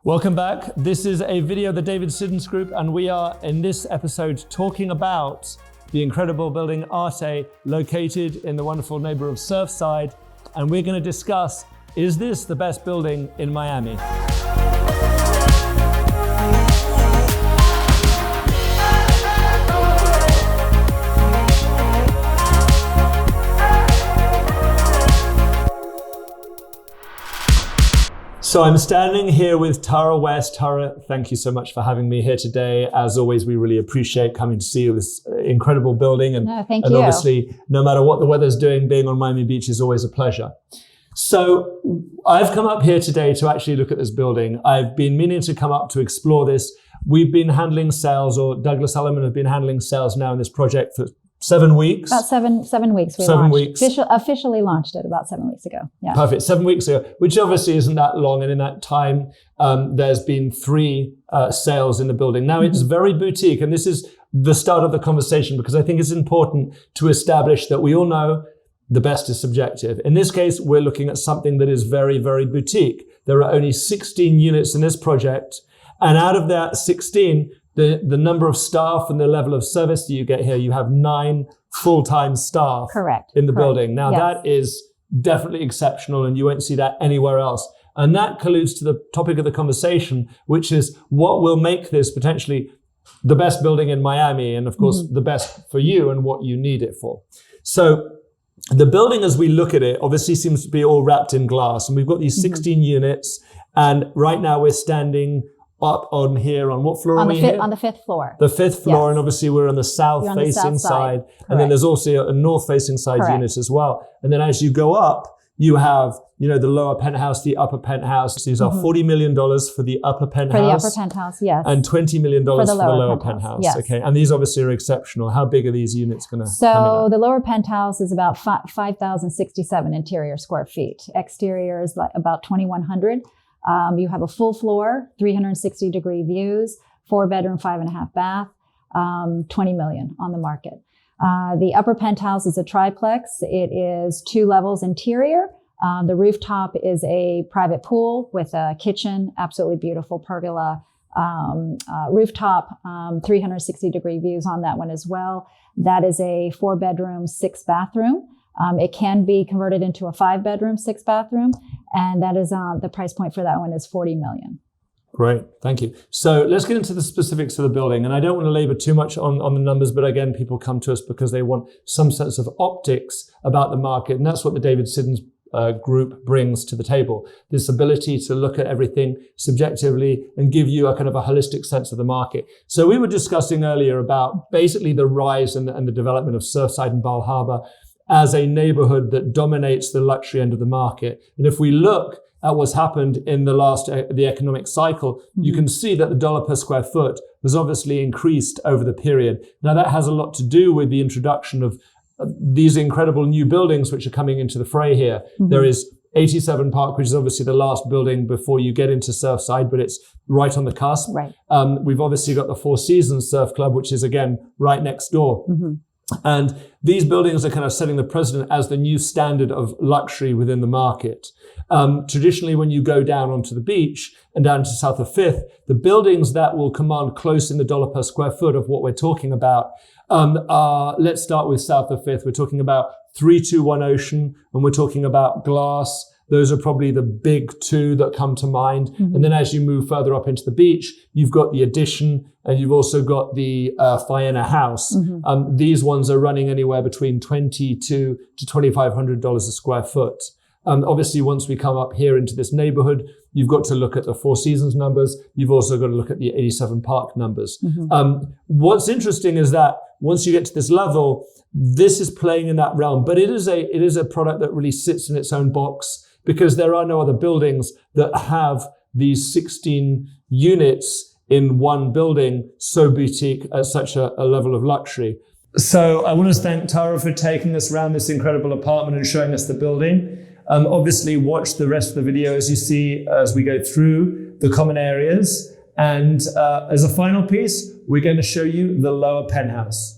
Welcome back. This is a video of the David Siddons Group, and we are in this episode talking about the incredible building Arte, located in the wonderful neighborhood of Surfside. And we're going to discuss, is this the best building in Miami? So I'm standing here with Tara West. Tara, thank you so much for having me here today. As always, we really appreciate coming to see this incredible building. And obviously, no matter what the weather's doing, being on Miami Beach is always a pleasure. So I've come up here today to actually look at this building. I've been meaning to come up to explore this. We've been handling sales, or Douglas Elliman have been handling sales now in this project for 7 weeks. About seven weeks. Officially launched it about 7 weeks ago. Yeah. Perfect. 7 weeks ago, which obviously isn't that long. And in that time, there's been 3 sales in the building. Now it's very boutique. And this is the start of the conversation, because I think it's important to establish that we all know the best is subjective. In this case, we're looking at something that is very, very boutique. There are only 16 units in this project. And out of that 16, the number of staff and the level of service that you get here, you have 9 full-time staff in the building. Now that is definitely exceptional, and you won't see that anywhere else. And that colludes to the topic of the conversation, which is what will make this potentially the best building in Miami, and of course the best for you and what you need it for. So the building, as we look at it, obviously seems to be all wrapped in glass, and we've got these 16 units, and right now we're standing up on here, on what floor are we here? On the 5th floor. The 5th floor, and obviously we're on the south-facing side. And then there's also a north-facing side unit as well. And then as you go up, you have, the lower penthouse, the upper penthouse. These are $40 million for the upper penthouse. For the upper penthouse, yes. And $20 million for the lower penthouse. Yes. Okay, and these obviously are exceptional. How big are these units going to come in? So the lower penthouse is about 5,067 interior square feet. Exterior is like about 2,100. You have a full floor, 360-degree views, 4-bedroom, 5.5 bath, 20 million on the market. The upper penthouse is a triplex. It is 2 levels interior. The rooftop is a private pool with a kitchen, absolutely beautiful pergola. Rooftop, 360-degree views on that one as well. That is a 4-bedroom, 6-bathroom. It can be converted into a 5-bedroom, 6-bathroom, and that is the price point for that one is $40 million. Great, thank you. So let's get into the specifics of the building, and I don't want to labor too much on the numbers, but again, people come to us because they want some sense of optics about the market, and that's what the David Siddons Group brings to the table. This ability to look at everything subjectively and give you a kind of a holistic sense of the market. So we were discussing earlier about basically the rise and the development of Surfside and Bal Harbour as a neighborhood that dominates the luxury end of the market. And if we look at what's happened in the economic cycle, you can see that the dollar per square foot has obviously increased over the period. Now that has a lot to do with the introduction of these incredible new buildings which are coming into the fray here. There is 87 Park, which is obviously the last building before you get into Surfside, but it's right on the cusp. Right. We've obviously got the Four Seasons Surf Club, which is again right next door. And these buildings are kind of setting the precedent as the new standard of luxury within the market. Traditionally, when you go down onto the beach and down to south of 5th, the buildings that will command close in the dollar per square foot of what we're talking about are, let's start with south of 5th. We're talking about 321 Ocean, and we're talking about Glass. Those are probably the big 2 that come to mind. And then as you move further up into the beach, you've got the Addition, and you've also got the Faena House. These ones are running anywhere between $2,200 to $2,500 a square foot. Obviously, once we come up here into this neighborhood, you've got to look at the Four Seasons numbers. You've also got to look at the 87 Park numbers. What's interesting is that once you get to this level, this is playing in that realm, but it is a product that really sits in its own box, because there are no other buildings that have these 16 units in one building, so boutique at such a level of luxury. So I want to thank Tara for taking us around this incredible apartment and showing us the building. Obviously, watch the rest of the video as you see as we go through the common areas. And as a final piece, we're going to show you the lower penthouse.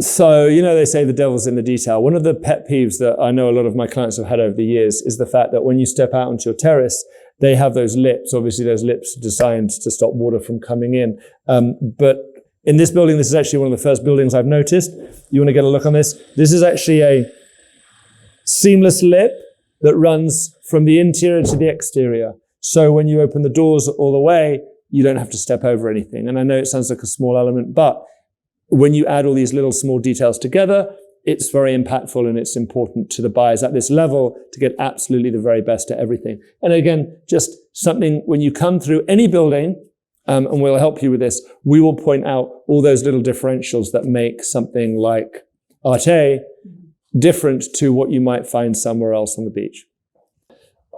So, they say the devil's in the detail. One of the pet peeves that I know a lot of my clients have had over the years is the fact that when you step out onto your terrace, they have those lips. Obviously, those lips are designed to stop water from coming in. But in this building, this is actually one of the first buildings I've noticed. You want to get a look on this? This is actually a seamless lip that runs from the interior to the exterior. So when you open the doors all the way, you don't have to step over anything. And I know it sounds like a small element, but when you add all these little small details together, it's very impactful, and it's important to the buyers at this level to get absolutely the very best at everything. And again, just something when you come through any building, and we'll help you with this, we will point out all those little differentials that make something like Arte different to what you might find somewhere else on the beach.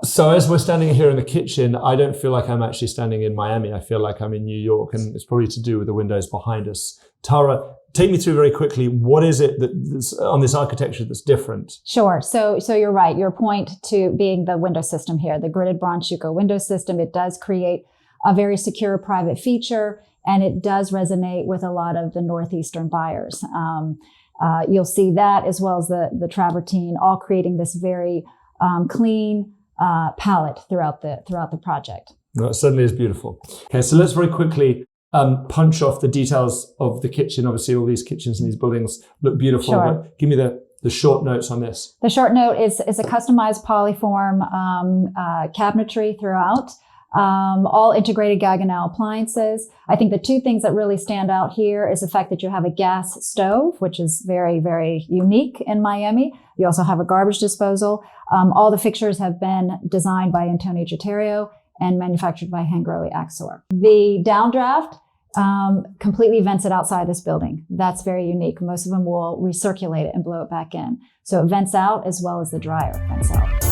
So as we're standing here in the kitchen, I don't feel like I'm actually standing in Miami. I feel like I'm in New York, and it's probably to do with the windows behind us. Tara, take me through very quickly, what is it that's on this architecture that's different? Sure. So you're right. Your point to being the window system here, the gridded Branchuco window system, it does create a very secure private feature, and it does resonate with a lot of the Northeastern buyers. You'll see that, as well as the travertine, all creating this very clean palette throughout the project. No, it certainly is beautiful. Okay, so let's very quickly punch off the details of the kitchen. Obviously, all these kitchens and these buildings look beautiful. Sure. But give me the short notes on this. The short note is a customized polyform cabinetry throughout. All integrated Gaggenau appliances. I think the two things that really stand out here is the fact that you have a gas stove, which is very, very unique in Miami. You also have a garbage disposal. All the fixtures have been designed by Antonio Giterio and manufactured by Hangrohe Axor. The downdraft completely vents it outside this building. That's very unique. Most of them will recirculate it and blow it back in. So it vents out as well as the dryer vents out.